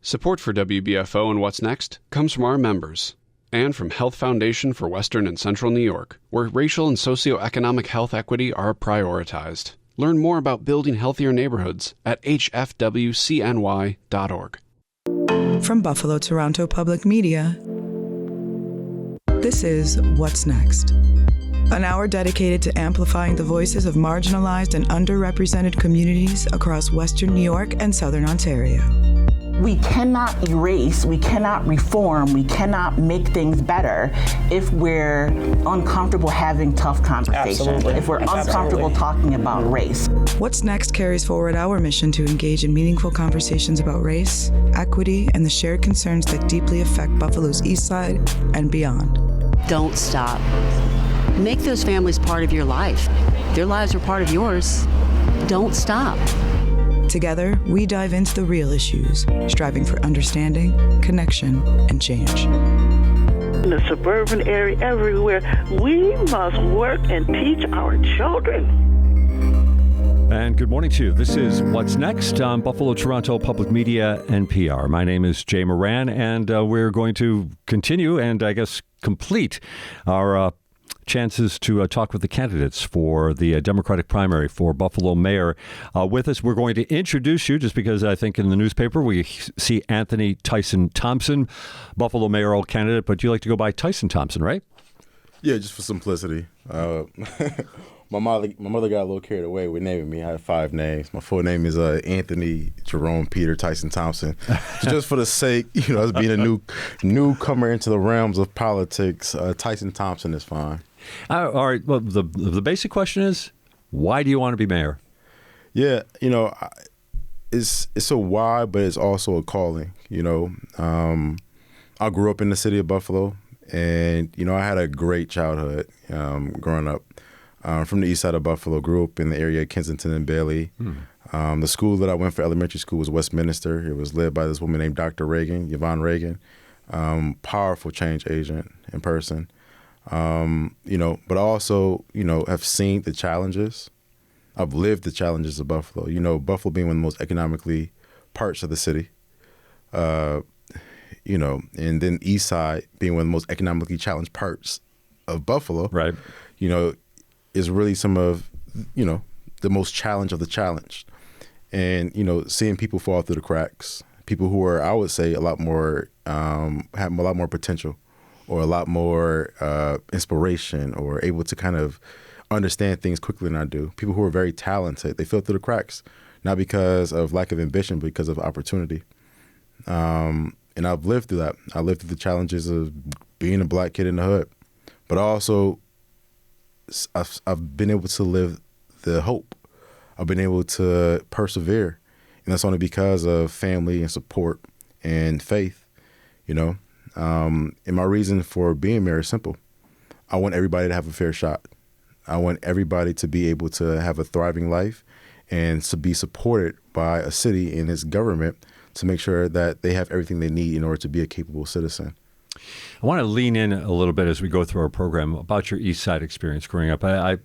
Support for WBFO and What's Next comes from our members and from Health Foundation for Western and Central New York, where racial and socioeconomic health equity are prioritized. Learn more about building healthier neighborhoods at hfwcny.org. From Buffalo Toronto Public Media, this is What's Next, an hour dedicated to amplifying the voices of marginalized and underrepresented communities across Western New York and Southern Ontario. We cannot erase, we cannot reform, we cannot make things better if we're uncomfortable having tough conversations, Absolutely. if we're uncomfortable talking about race. What's Next carries forward our mission to engage in meaningful conversations about race, equity, and the shared concerns that deeply affect Buffalo's East Side and beyond. Don't stop. Make those families part of your life. Their lives are part of yours. Don't stop. Together, we dive into the real issues, striving for understanding, connection, and change. In the suburban area, everywhere, we must work and teach our children. And good morning to you. This is What's Next on Buffalo Toronto Public Media NPR. My name is Jay Moran, and we're going to continue and I guess complete our chances to talk with the candidates for the Democratic primary for Buffalo mayor. With us, we're going to introduce you, just because I think in the newspaper we see Anthony Tyson Thompson, Buffalo mayoral candidate, but you like to go by Tyson Thompson, right? Yeah, just for simplicity. My mother got a little carried away with naming me. I had 5 names. My full name is Anthony Jerome Peter Tyson Thompson. So just for the sake, as being a newcomer into the realms of politics, Tyson Thompson is fine. All right. Well, the basic question is, why do you want to be mayor? Yeah, it's a why, but it's also a calling. I grew up in the city of Buffalo, and I had a great childhood growing up. From the east side of Buffalo, grew up in the area of Kensington and Bailey. The school that I went for elementary school was Westminster. It was led by this woman named Dr. Reagan, Yvonne Reagan, powerful change agent in person. But also, have seen the challenges. I've lived the challenges of Buffalo. Buffalo being one of the most economically parts of the city. And then East Side being one of the most economically challenged parts of Buffalo. Right. Is really some of, the most challenge of the challenged. And, seeing people fall through the cracks, people who are, I would say, a lot more, have a lot more potential or a lot more inspiration or able to kind of understand things quickly than I do. People who are very talented, they fell through the cracks, not because of lack of ambition, but because of opportunity. And I've lived through that. I lived through the challenges of being a black kid in the hood, but also I've been able to live the hope. I've been able to persevere. And that's only because of family and support and faith, And my reason for being mayor is simple. I want everybody to have a fair shot. I want everybody to be able to have a thriving life and to be supported by a city and its government to make sure that they have everything they need in order to be a capable citizen. I want to lean in a little bit as we go through our program about your East Side experience growing up. The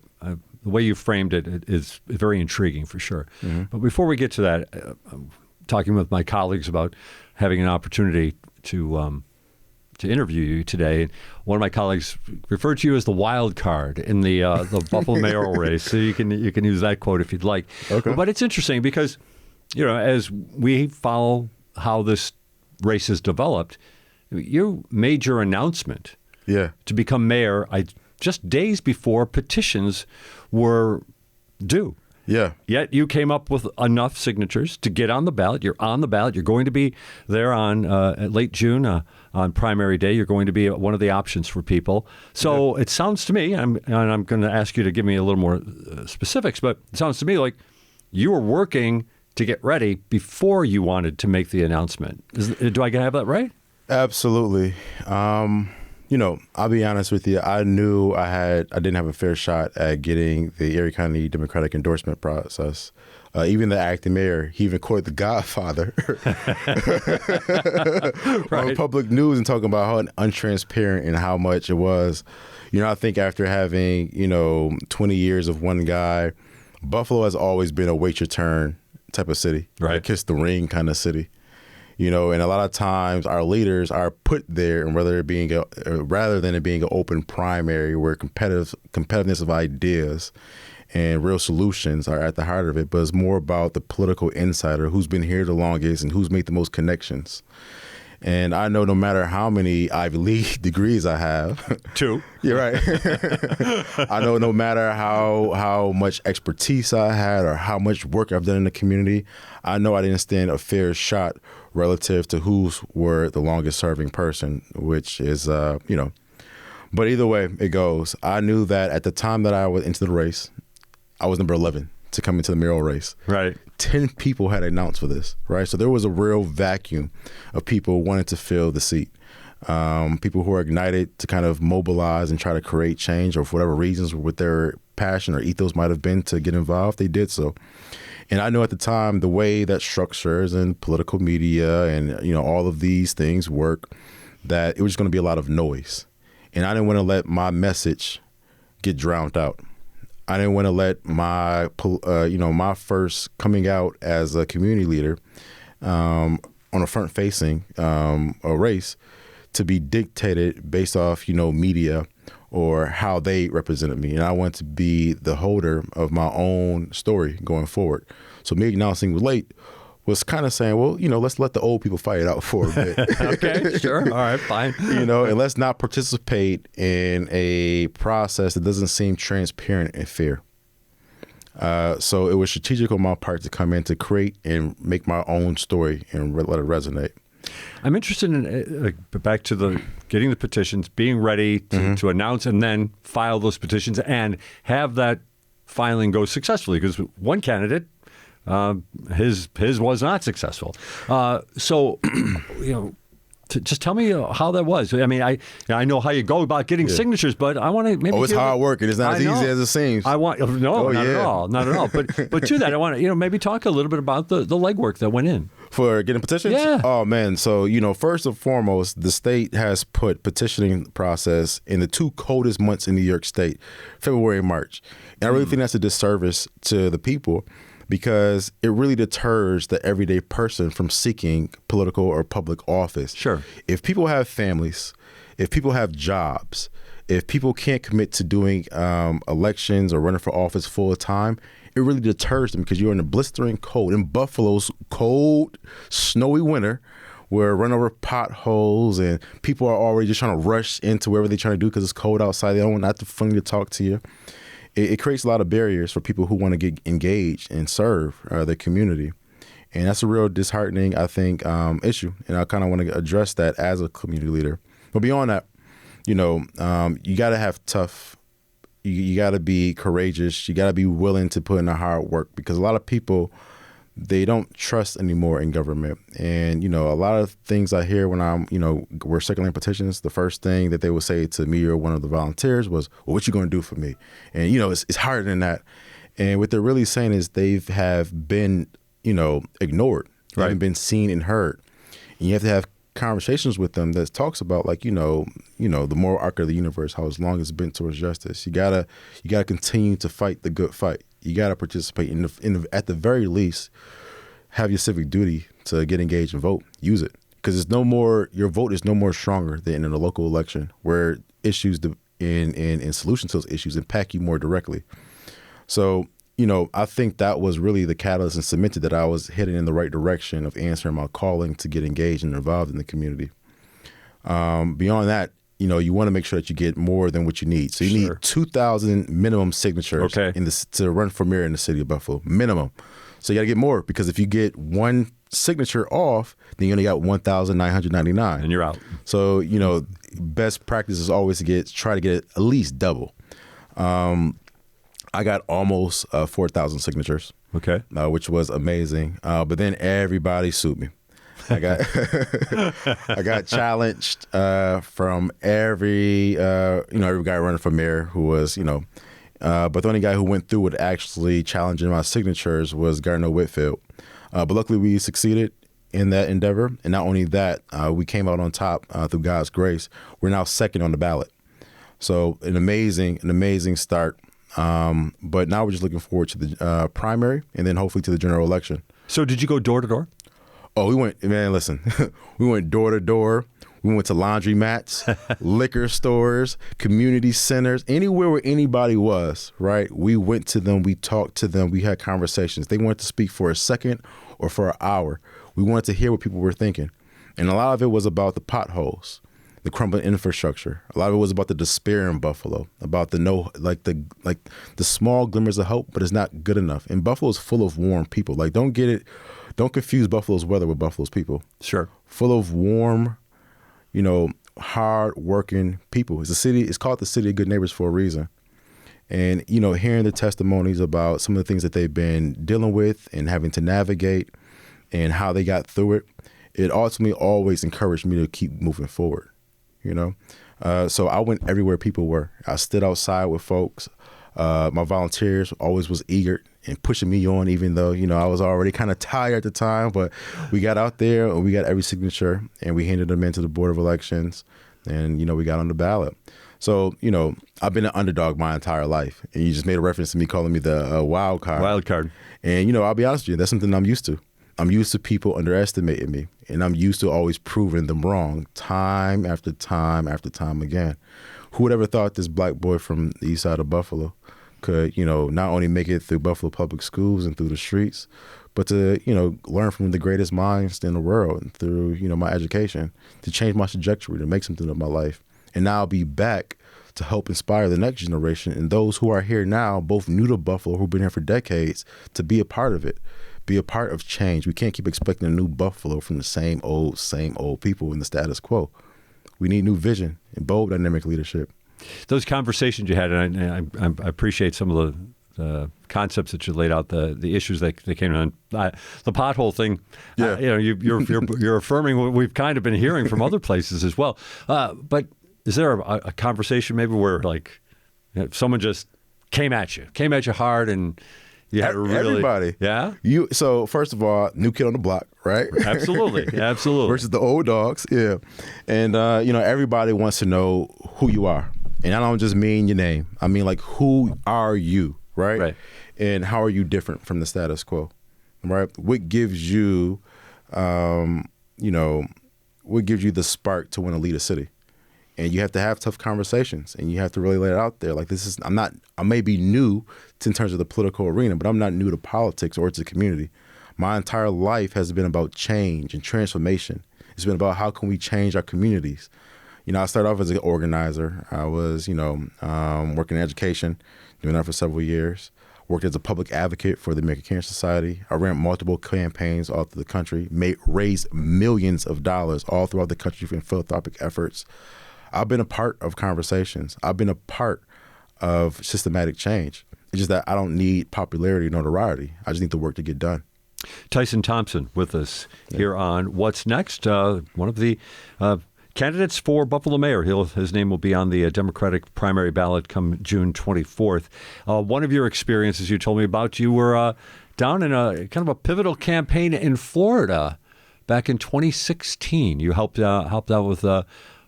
way you framed it is very intriguing for sure. Mm-hmm. But before we get to that, I'm talking with my colleagues about having an opportunity to interview you today. One of my colleagues referred to you as the wild card in the Buffalo mayoral race. So you can use that quote if you'd like. Okay. But it's interesting because, as we follow how this race has developed, you made your announcement to become mayor just days before petitions were due. Yeah. Yet you came up with enough signatures to get on the ballot. You're on the ballot. You're going to be there on late June on primary day. You're going to be one of the options for people. So It sounds to me, and I'm going to ask you to give me a little more specifics, but it sounds to me like you were working to get ready before you wanted to make the announcement. Do I have that right? Absolutely. I'll be honest with you. I knew I didn't have a fair shot at getting the Erie County Democratic endorsement process. Even the acting mayor, he even quoted The Godfather on public news and talking about how untransparent and how much it was. I think after having, 20 years of one guy, Buffalo has always been a wait your turn type of city, right? Kiss the ring kind of city. And a lot of times our leaders are put there, and rather than it being an open primary where competitiveness of ideas and real solutions are at the heart of it, but it's more about the political insider, who's been here the longest and who's made the most connections. And I know no matter how many Ivy League degrees I have. 2. You're right. I know no matter how much expertise I had or how much work I've done in the community, I know I didn't stand a fair shot relative to who's were the longest serving person, which is, But either way it goes, I knew that at the time that I was into the race, I was number 11 to come into the mayoral race. Right. 10 people had announced for this, right? So there was a real vacuum of people wanting to fill the seat. People who are ignited to kind of mobilize and try to create change, or for whatever reasons, with their passion or ethos might have been to get involved, they did so. And I know at the time the way that structures and political media and all of these things work, that it was going to be a lot of noise. And I didn't want to let my message get drowned out. I didn't want to let my, my first coming out as a community leader on a front-facing a race to be dictated based off, media or how they represented me. And I want to be the holder of my own story going forward. So me announcing late was kind of saying, well, let's let the old people fight it out for a bit. Okay, sure. All right, fine. And let's not participate in a process that doesn't seem transparent and fair. So it was strategic on my part to come in to create and make my own story and let it resonate. I'm interested in back to the getting the petitions, being ready to announce and then file those petitions and have that filing go successfully, because one candidate, his was not successful. So, just tell me how that was. I mean, I know how you go about getting signatures, but I want to maybe. It's hard work, and it's not as easy as it seems. Not at all. But to that, I want to maybe talk a little bit about the legwork that went in for getting petitions. Yeah. Oh man. So first and foremost, the state has put petitioning process in the 2 coldest months in New York State, February and March, and I really think that's a disservice to the people, because it really deters the everyday person from seeking political or public office. Sure. If people have families, if people have jobs, if people can't commit to doing elections or running for office full time, it really deters them, because you're in the blistering cold, in Buffalo's cold, snowy winter, where run over potholes and people are already just trying to rush into wherever they're trying to do because it's cold outside. They don't want not to funny to talk to you. It creates a lot of barriers for people who want to get engaged and serve their community. And that's a real disheartening, I think, issue. And I kind of want to address that as a community leader. But beyond that, you got to have tough, you got to be courageous. You got to be willing to put in the hard work, because a lot of people, they don't trust anymore in government. And, a lot of things I hear when we're circulating petitions, the first thing that they would say to me or one of the volunteers was, well, what you going to do for me? And, it's harder than that. And what they're really saying is they have been, ignored. They haven't been seen and heard. And you have to have conversations with them that talks about the moral arc of the universe, how as long as it's been towards justice. You gotta continue to fight the good fight. You got to participate at the very least, have your civic duty to get engaged and vote. Use it, because your vote is no more stronger than in a local election, where issues and solutions to those issues impact you more directly. So, I think that was really the catalyst and cemented that I was heading in the right direction of answering my calling to get engaged and involved in the community. Beyond that, you want to make sure that you get more than what you need. So you need 2,000 minimum signatures to run for mayor in the city of Buffalo, minimum. So you got to get more, because if you get one signature off, then you only got 1,999. And you're out. So, best practice is always to try to get at least double. I got almost 4,000 signatures, which was amazing. But then everybody sued me. I got challenged from every guy running for mayor who was, but the only guy who went through with actually challenging my signatures was Gardner Whitfield. But luckily we succeeded in that endeavor. And not only that, we came out on top through God's grace. We're now second on the ballot. So an amazing start. But now we're just looking forward to the primary and then hopefully to the general election. So did you go door to door? Oh, we went, man, listen, we went door to door. We went to laundromats, liquor stores, community centers, anywhere where anybody was, right? We went to them, we talked to them, we had conversations. They wanted to speak for a second or for an hour. We wanted to hear what people were thinking. And a lot of it was about the potholes, the crumbling infrastructure. A lot of it was about the despair in Buffalo, about the small glimmers of hope, but it's not good enough. And Buffalo is full of warm people. Like, don't confuse Buffalo's weather with Buffalo's people. Sure. Full of warm, hard-working people. It's called the City of Good Neighbors for a reason. And, hearing the testimonies about some of the things that they've been dealing with and having to navigate and how they got through it, it ultimately always encouraged me to keep moving forward, So I went everywhere people were. I stood outside with folks. My volunteers always was eager and pushing me on, even though, I was already kind of tired at the time. But we got out there and we got every signature and we handed them into the Board of Elections and, we got on the ballot. So, I've been an underdog my entire life. And you just made a reference to me calling me the wild card. Wild card. And, I'll be honest with you, that's something I'm used to. I'm used to people underestimating me. And I'm used to always proving them wrong time after time after time again. Who would ever thought this black boy from the east side of Buffalo could, not only make it through Buffalo public schools and through the streets, but to, learn from the greatest minds in the world and through, my education to change my trajectory, to make something of my life. And now I'll be back to help inspire the next generation and those who are here now, both new to Buffalo, who've been here for decades, to be a part of it, be a part of change. We can't keep expecting a new Buffalo from the same old people in the status quo. We need new vision and bold, dynamic leadership. Those conversations you had, and I appreciate some of the concepts that you laid out, the issues that came on. The pothole thing, yeah. You're affirming what we've kind of been hearing from other places as well. But is there a conversation maybe where someone just came at you hard and you had to really... Everybody. Yeah? So first of all, new kid on the block, right? Absolutely. Versus the old dogs, yeah. And, everybody wants to know who you are. And I don't just mean your name. I mean, like, who are you, right? Right. And how are you different from the status quo, right? What gives you, what gives you the spark to want to lead a city? And you have to have tough conversations, and you have to really lay it out there. Like, I may be new in terms of the political arena, but I'm not new to politics or to the community. My entire life has been about change and transformation. It's been about how can we change our communities. I started off as an organizer. I was, working in education, doing that for several years. Worked as a public advocate for the American Cancer Society. I ran multiple campaigns all through the country, raised millions of dollars all throughout the country in philanthropic efforts. I've been a part of conversations. I've been a part of systematic change. It's just that I don't need popularity or notoriety. I just need the work to get done. Tyson Thompson with us here on What's Next, one of the candidates for Buffalo mayor. His name will be on the Democratic primary ballot come June 24th. One of your experiences you told me about, you were down in a kind of a pivotal campaign in Florida back in 2016. You helped out with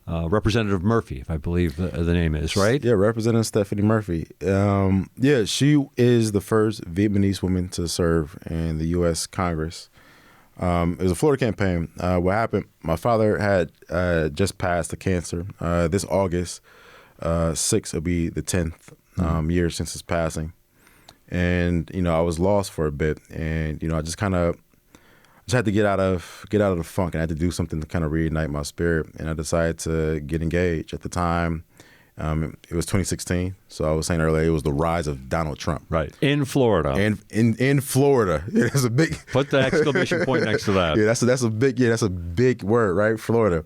Representative Murphy, if I believe the name is, right? Yeah, Representative Stephanie Murphy. She is the first Vietnamese woman to serve in the U.S. Congress. It was a Florida campaign. What happened, my father had just passed the cancer. This August 6th will be the 10th year since his passing. And, I was lost for a bit. And, I just had to get out of the funk, and I had to do something to kind of reignite my spirit. And I decided to get engaged. At the time, it was 2016. So I was saying earlier, it was the rise of Donald Trump. Right. In Florida. And in Florida. Yeah, that's a big... Put the exclamation point next to that. Yeah, that's a big word, right? Florida.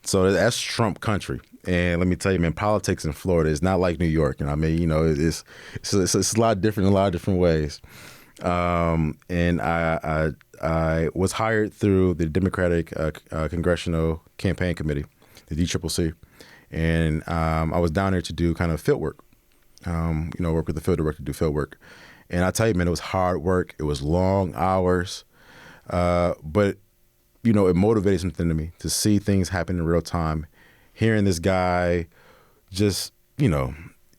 So that's Trump country. And let me tell you, man, politics in Florida is not like New York. It's a lot different in a lot of different ways. And I was hired through the Democratic Congressional Campaign Committee, the DCCC, and I was down there to do kind of field work, work with the field director, do field work. And I tell you, man, it was hard work. It was long hours, but it motivated something to me to see things happen in real time. Hearing this guy just,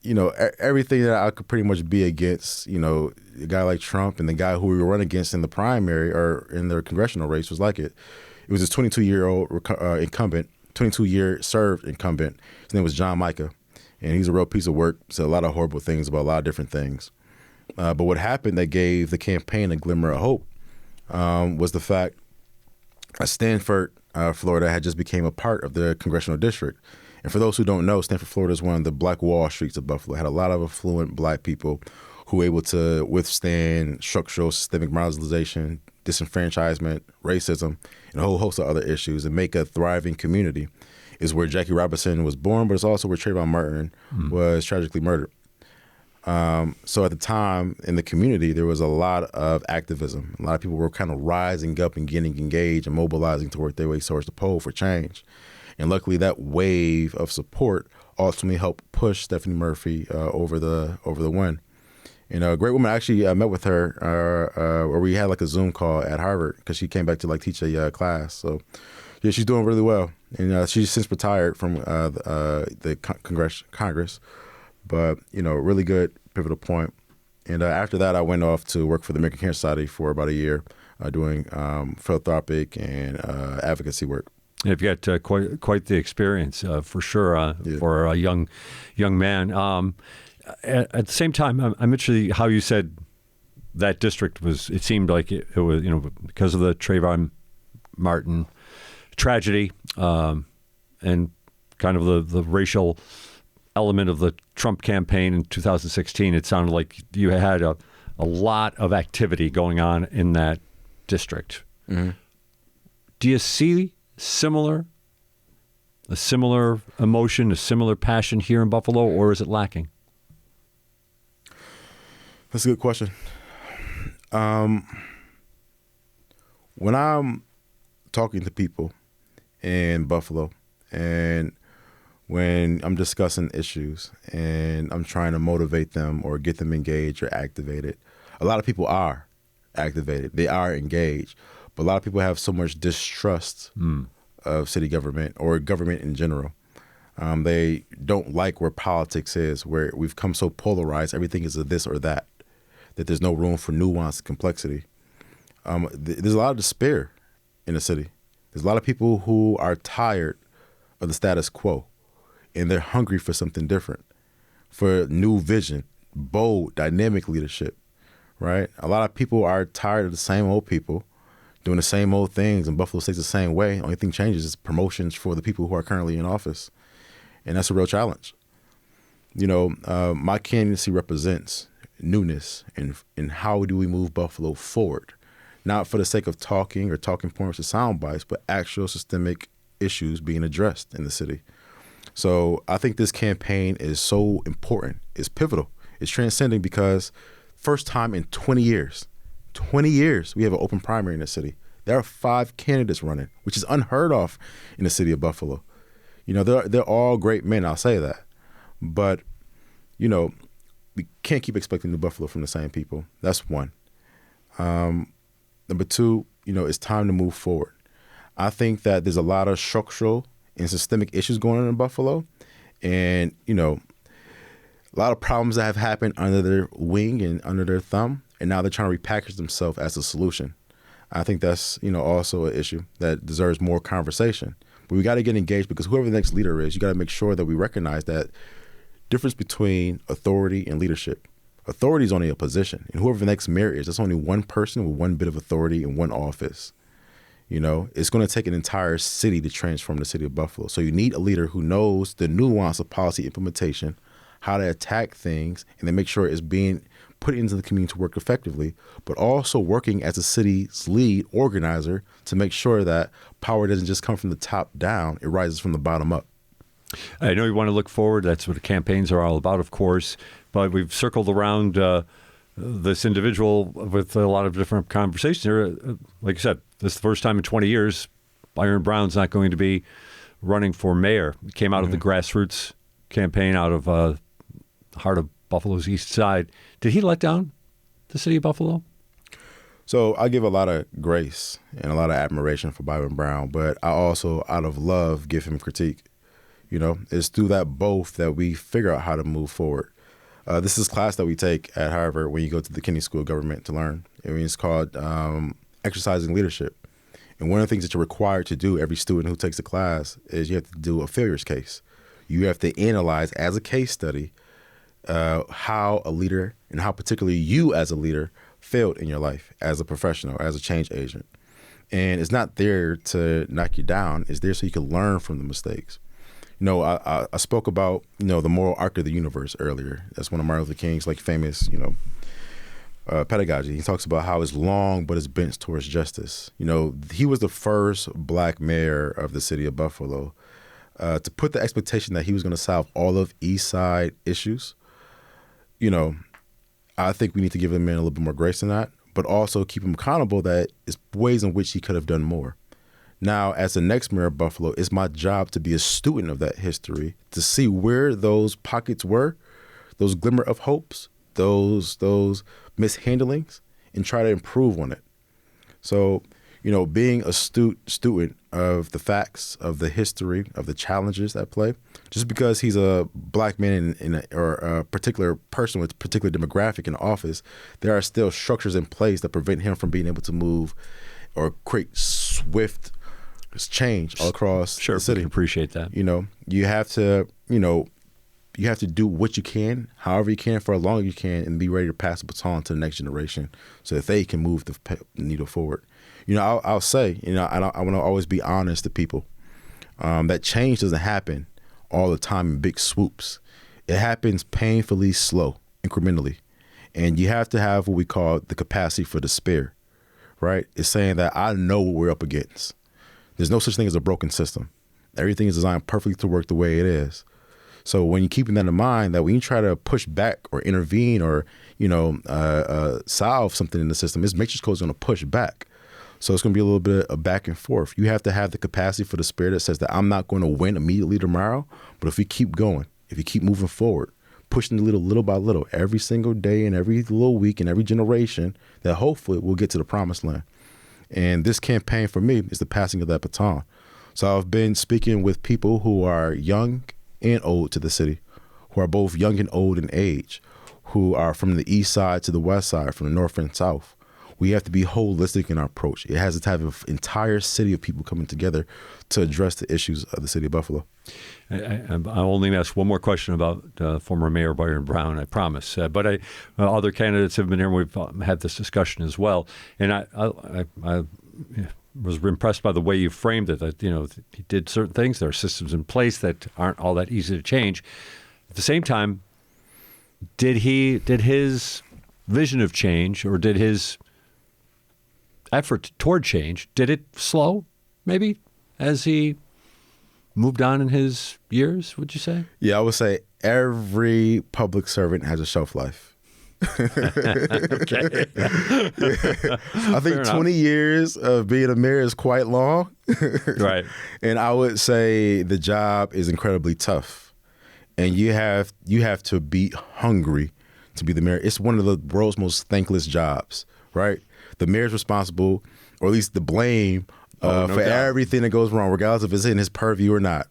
everything that I could pretty much be against, a guy like Trump and the guy who we were running against in the primary or in the congressional race was like it. It was this 22-year-old incumbent, 22-year served incumbent. His name was John Micah, and he's a real piece of work. Said a lot of horrible things about a lot of different things. But what happened that gave the campaign a glimmer of hope was the fact that Stanford, Florida, had just became a part of the congressional district. And for those who don't know, Stanford, Florida is one of the Black Wall Streets of Buffalo. It had a lot of affluent Black people who were able to withstand structural systemic marginalization, disenfranchisement, racism, and a whole host of other issues and make a thriving community. Is where Jackie Robinson was born, but it's also where Trayvon Martin was tragically murdered. So at the time in the community, there was a lot of activism. A lot of people were kind of rising up and getting engaged and mobilizing to work their way towards the poll for change. And luckily, that wave of support ultimately helped push Stephanie Murphy over the win. And a great woman. Actually, I met with her, or we had like a Zoom call at Harvard because she came back to like teach a class. So yeah, she's doing really well. And she's since retired from the Congress. But really good pivotal point. And after that, I went off to work for the American Cancer Society for about a year, doing philanthropic and advocacy work. You've got quite the experience for sure for a young man. At the same time, I'm interested how you said that district was. It seemed like it was because of the Trayvon Martin tragedy and kind of the racial element of the Trump campaign in 2016. It sounded like you had a lot of activity going on in that district. Mm-hmm. Do you see a similar emotion, a similar passion here in Buffalo, or is it lacking? That's a good question. When I'm talking to people in Buffalo and when I'm discussing issues and I'm trying to motivate them or get them engaged or activated, a lot of people are activated. They are engaged. But a lot of people have so much distrust of city government or government in general. They don't like where politics is, where we've come so polarized. Everything is a this or that there's no room for nuance and complexity. There's a lot of despair in the city. There's a lot of people who are tired of the status quo, and they're hungry for something different, for new vision, bold, dynamic leadership, right? A lot of people are tired of the same old people doing the same old things, and Buffalo stays the same way. Only thing changes is promotions for the people who are currently in office, and that's a real challenge. My candidacy represents newness and how do we move Buffalo forward, not for the sake of talking or talking points or sound bites, but actual systemic issues being addressed in the city. So I think this campaign is so important. It's pivotal. It's transcending because first time in 20 years, we have an open primary in the city. There are 5 candidates running, which is unheard of in the city of Buffalo. They're all great men, I'll say that. But, we can't keep expecting New Buffalo from the same people. That's one. Number 2, it's time to move forward. I think that there's a lot of structural and systemic issues going on in Buffalo. And, a lot of problems that have happened under their wing and under their thumb. And now they're trying to repackage themselves as a solution. I think that's, also an issue that deserves more conversation. But we got to get engaged because whoever the next leader is, you got to make sure that we recognize that difference between authority and leadership. Authority is only a position. And whoever the next mayor is, that's only one person with one bit of authority in one office. It's going to take an entire city to transform the city of Buffalo. So you need a leader who knows the nuance of policy implementation, how to attack things, and then make sure it's being put into the community to work effectively, but also working as a city's lead organizer to make sure that power doesn't just come from the top down, it rises from the bottom up. I know you want to look forward. That's what the campaigns are all about, of course. But we've circled around this individual with a lot of different conversations here. Like you said, this is the first time in 20 years Byron Brown's not going to be running for mayor. He came out of the grassroots campaign out of the heart of Buffalo's east side. Did he let down the city of Buffalo? So I give a lot of grace and a lot of admiration for Byron Brown, but I also, out of love, give him critique. It's through that both that we figure out how to move forward. This is a class that we take at Harvard when you go to the Kennedy School of Government to learn. I mean, it's called exercising leadership. And one of the things that you're required to do, every student who takes the class, is you have to do a failures case. You have to analyze as a case study how a leader and how particularly you as a leader failed in your life as a professional, as a change agent. And it's not there to knock you down. It's there so you can learn from the mistakes. You know, I spoke about, you know, the moral arc of the universe earlier. That's one of Martin Luther King's like famous, you know, pedagogy. He talks about how it's long but it's bent towards justice. You know, he was the first black mayor of the city of Buffalo to put the expectation that he was going to solve all of East Side issues. You know, I think we need to give the man a little bit more grace than that, but also keep him accountable that it's ways in which he could have done more. Now, as the next mayor of Buffalo, it's my job to be a student of that history, to see where those pockets were, those glimmer of hopes, those mishandlings, and try to improve on it. So, you know, being a student of the facts, of the history, of the challenges at play, just because he's a black man or a particular person with a particular demographic in office, there are still structures in place that prevent him from being able to move or create swift change all across the city. We can appreciate that. You know, you have to do what you can, however you can, for as long as you can, and be ready to pass the baton to the next generation so that they can move the needle forward. You know, I'll say, you know, I want to always be honest to people. That change doesn't happen all the time in big swoops. It happens painfully slow, incrementally. And you have to have what we call the capacity for despair, right? It's saying that I know what we're up against. There's no such thing as a broken system. Everything is designed perfectly to work the way it is. So when you're keeping that in mind, that when you try to push back or intervene or, you know, solve something in the system, this matrix code is going to push back. So it's going to be a little bit of back and forth. You have to have the capacity for the spirit that says that I'm not going to win immediately tomorrow, but if we keep going, if you keep moving forward, pushing the little by little, every single day and every little week and every generation, that hopefully we'll get to the promised land. And this campaign for me is the passing of that baton. So I've been speaking with people who are young and old to the city, who are both young and old in age, who are from the east side to the west side, from the north and south. We have to be holistic in our approach. It has to have an entire city of people coming together to address the issues of the city of Buffalo. I'll only ask one more question about former Mayor Byron Brown, I promise. But other candidates have been here, and we've had this discussion as well. And I was impressed by the way you framed it, that, you know, he did certain things. There are systems in place that aren't all that easy to change. At the same time, did his vision of change, or did his effort toward change, did it slow maybe as he moved on in his years, would you say? Yeah, I would say every public servant has a shelf life. Okay. I think 20 years of being a mayor is quite long. Right. And I would say the job is incredibly tough. And you have to be hungry to be the mayor. It's one of the world's most thankless jobs, right? The mayor's responsible, or at least the blame for everything that goes wrong, regardless if it's in his purview or not.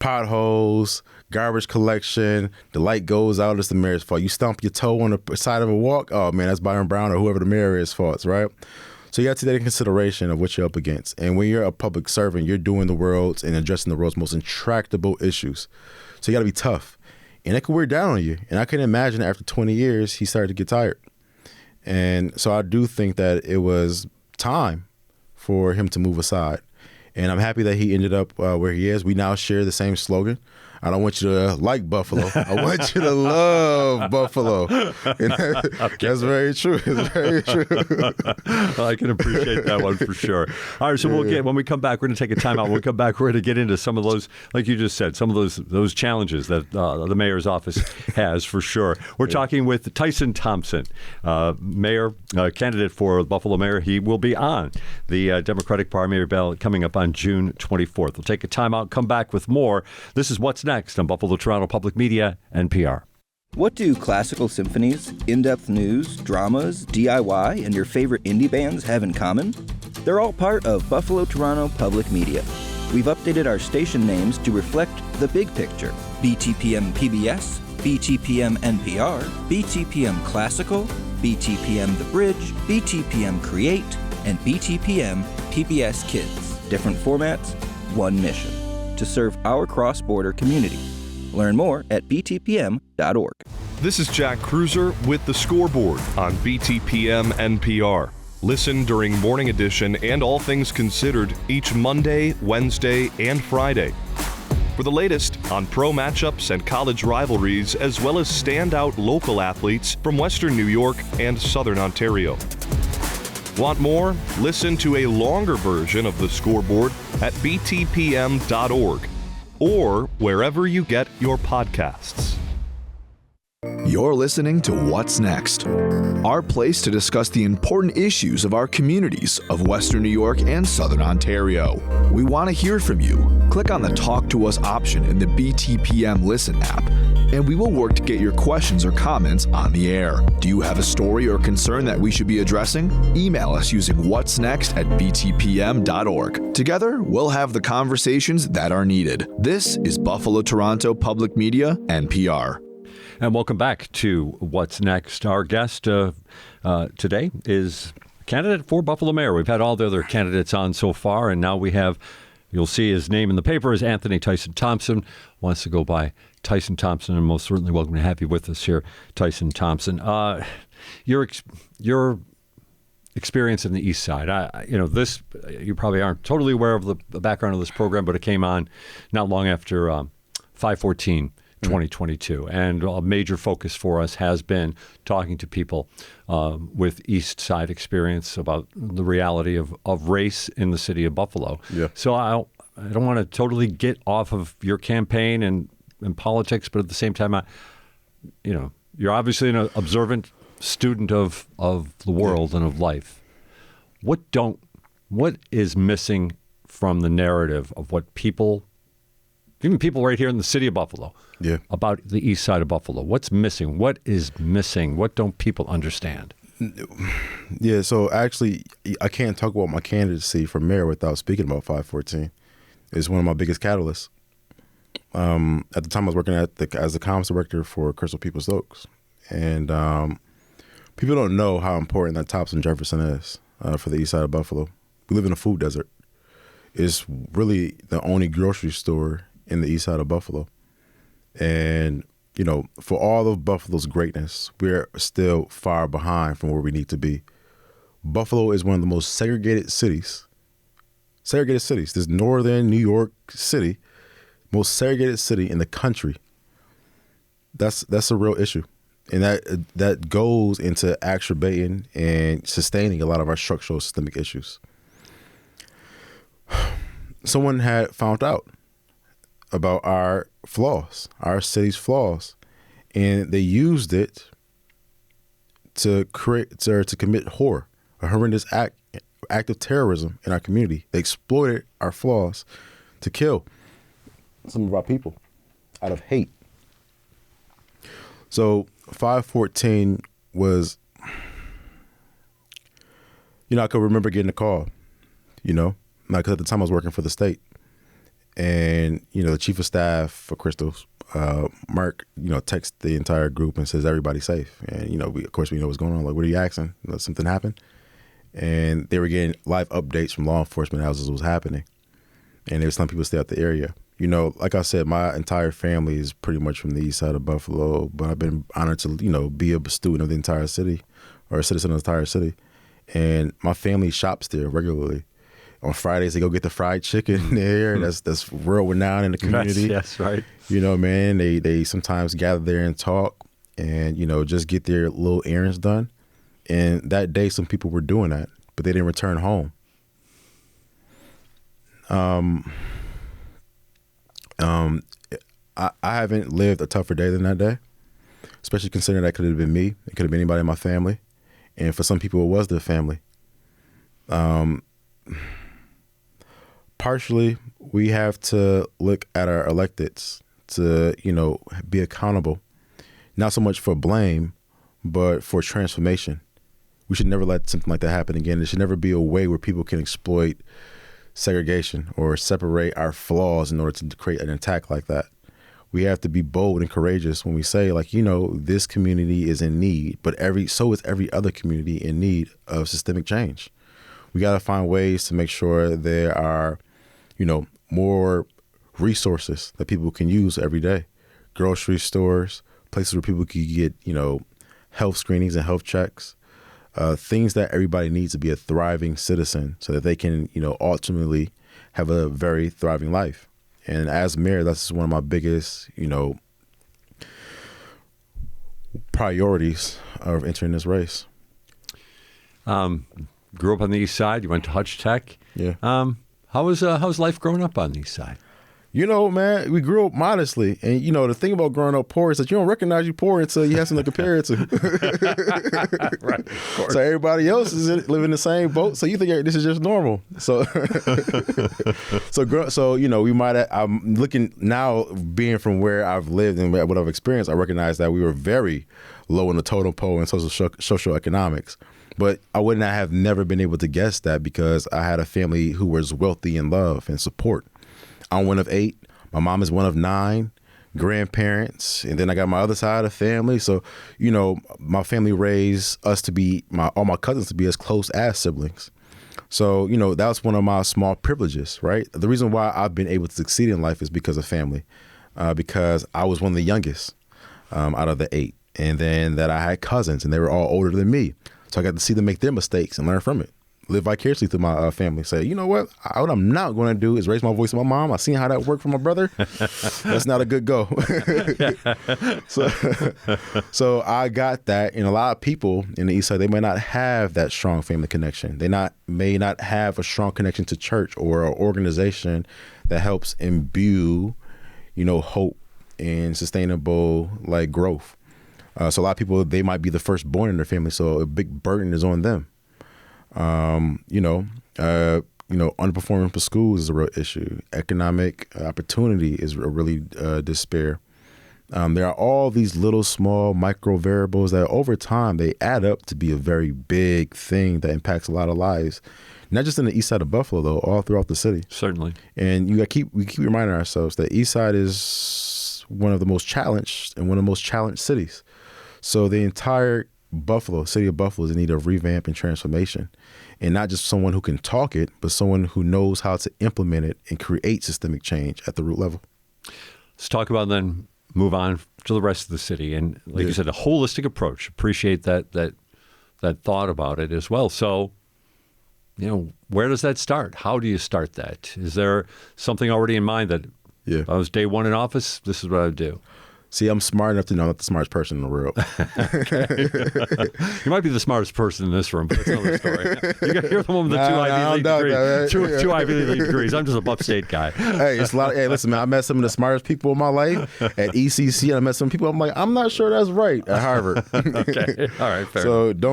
Potholes, garbage collection, the light goes out, it's the mayor's fault. You stump your toe on the side of a walk, oh man, that's Byron Brown or whoever the mayor is fault, right? So you got to take that in consideration of what you're up against. And when you're a public servant, you're doing the world's and addressing the world's most intractable issues. So you got to be tough. And it can wear down on you. And I can imagine after 20 years, he started to get tired. And so I do think that it was time for him to move aside. And I'm happy that he ended up where he is. We now share the same slogan. I don't want you to like Buffalo. I want you to love Buffalo. And that's very true. It's very true. I can appreciate that one for sure. All right, so when we come back, we're going to take a time out. When we come back, we're going to get into some of those, like you just said, some of those challenges that the mayor's office has for sure. We're talking with Tyson Thompson, mayor, candidate for Buffalo mayor. He will be on the Democratic primary ballot coming up on June 24th. We'll take a time out, come back with more. This is What's Next on Buffalo Toronto Public Media, NPR. What do classical symphonies, in-depth news, dramas, DIY, and your favorite indie bands have in common? They're all part of Buffalo Toronto Public Media. We've updated our station names to reflect the big picture. BTPM PBS, BTPM NPR, BTPM Classical, BTPM The Bridge, BTPM Create, and BTPM PBS Kids. Different formats, one mission: to serve our cross-border community. Learn more at btpm.org. This is Jack Cruiser with The Scoreboard on BTPM NPR. Listen during Morning Edition and All Things Considered each Monday, Wednesday, and Friday. For the latest on pro matchups and college rivalries, as well as standout local athletes from Western New York and Southern Ontario. Want more? Listen to a longer version of The Scoreboard at btpm.org or wherever you get your podcasts. You're listening to What's Next, our place to discuss the important issues of our communities of Western New York and Southern Ontario. We want to hear from you. Click on the Talk to Us option in the BTPM Listen app, and we will work to get your questions or comments on the air. Do you have a story or concern that we should be addressing? Email us using whatsnext@btpm.org. Together, we'll have the conversations that are needed. This is Buffalo Toronto Public Media, NPR. And welcome back to What's Next. Our guest today is candidate for Buffalo Mayor. We've had all the other candidates on so far, and now we have, you'll see his name in the paper, is Anthony Tyson Thompson. Wants to go by Tyson Thompson, and most certainly welcome to have you with us here, Tyson Thompson. Your experience in the East Side, this, you probably aren't totally aware of the background of this program, but it came on not long after 5/14. 2022. And a major focus for us has been talking to people with East Side experience about the reality of race in the city of Buffalo. Yeah. So I don't want to totally get off of your campaign and politics, but at the same time, you're obviously an observant student of the world and of life. What is missing from the narrative of what people, even people right here in the city of Buffalo, about the East Side of Buffalo? What's missing? What is missing? What don't people understand? Yeah, so actually, I can't talk about my candidacy for mayor without speaking about 514. It's one of my biggest catalysts. At the time, I was working as the comms director for Crystal People's Oaks. And people don't know how important that Thompson Jefferson is for the East Side of Buffalo. We live in a food desert. It's really the only grocery store in the East Side of Buffalo. And, for all of Buffalo's greatness, we're still far behind from where we need to be. Buffalo is one of the most segregated cities. This northern New York city, most segregated city in the country. That's a real issue. And that goes into exacerbating and sustaining a lot of our structural systemic issues. Someone had found out about our city's flaws, and they used it to commit a horrendous act of terrorism in our community. They exploited our flaws to kill some of our people out of hate. So 514 was, I could remember getting a call, because at the time I was working for the state. And, the chief of staff for Crystal, Mark, texts the entire group and says, everybody's safe. And, we know what's going on. Like, what are you asking? Something happened? And they were getting live updates from law enforcement as this was happening. And there was some people stay out the area. Like I said, my entire family is pretty much from the East Side of Buffalo, but I've been honored to, be a student of the entire city or a citizen of the entire city. And my family shops there regularly. On Fridays, they go get the fried chicken there. That's real renowned in the community. Yes, right. Man, they sometimes gather there and talk and, just get their little errands done. And that day, some people were doing that, but they didn't return home. I haven't lived a tougher day than that day, especially considering that could have been me. It could have been anybody in my family. And for some people, it was their family. Partially, we have to look at our electeds to, be accountable, not so much for blame, but for transformation. We should never let something like that happen again. There should never be a way where people can exploit segregation or separate our flaws in order to create an attack like that. we have to be bold and courageous when we say, like, this community is in need, but so is every other community in need of systemic change. We got to find ways to make sure there are, more resources that people can use every day. Grocery stores, places where people can get, health screenings and health checks, things that everybody needs to be a thriving citizen so that they can, ultimately have a very thriving life. And as mayor, that's one of my biggest, priorities of entering this race. Grew up on the East Side. You went to Hutch Tech. Yeah. How's life growing up on the East Side? Man, we grew up modestly. And, the thing about growing up poor is that you don't recognize you poor until you have something to compare it to. Right, of course. So everybody else is living in the same boat. So you think this is just normal. So, we might have, I'm looking now, being from where I've lived and what I've experienced, I recognize that we were very low in the totem pole in social economics. But I would not have never been able to guess that because I had a family who was wealthy in love and support. I'm one of 8. My mom is one of 9 grandparents. And then I got my other side of the family. So, my family raised us to be, all my cousins to be as close as siblings. So, that was one of my small privileges, right? The reason why I've been able to succeed in life is because of family, because I was one of the youngest out of the 8. And then that I had cousins and they were all older than me. So I got to see them make their mistakes and learn from it. Live vicariously through my family. Say, you know what I'm not going to do is raise my voice to my mom. I've seen how that worked for my brother. That's not a good go. So I got that. And a lot of people in the East Side, they may not have that strong family connection. They may not have a strong connection to church or an organization that helps imbue, hope and sustainable growth. So a lot of people, they might be the firstborn in their family, so a big burden is on them. Underperforming for schools is a real issue. Economic opportunity is a really despair. There are all these little small micro variables that over time they add up to be a very big thing that impacts a lot of lives. Not just in the East Side of Buffalo, though, all throughout the city. Certainly. And we keep reminding ourselves that East Side is one of the most challenged and one of the most challenged cities. So the entire city of Buffalo is in need of revamp and transformation. And not just someone who can talk it, but someone who knows how to implement it and create systemic change at the root level. Let's talk about then move on to the rest of the city. And like you said, a holistic approach. Appreciate that thought about it as well. So, where does that start? How do you start that? Is there something already in mind that if I was day one in office, this is what I would do? See, I'm smart enough to know I'm not the smartest person in the world. You might be the smartest person in this room, but that's another story. You're the one with the 2 Ivy League degrees. That, right? Two Ivy League degrees. I'm just a upstate guy. Hey, it's a lot. Hey, listen, man, I met some of the smartest people in my life at ECC, and I met some people. I'm like, I'm not sure that's right at Harvard. Okay, all right, fair so enough.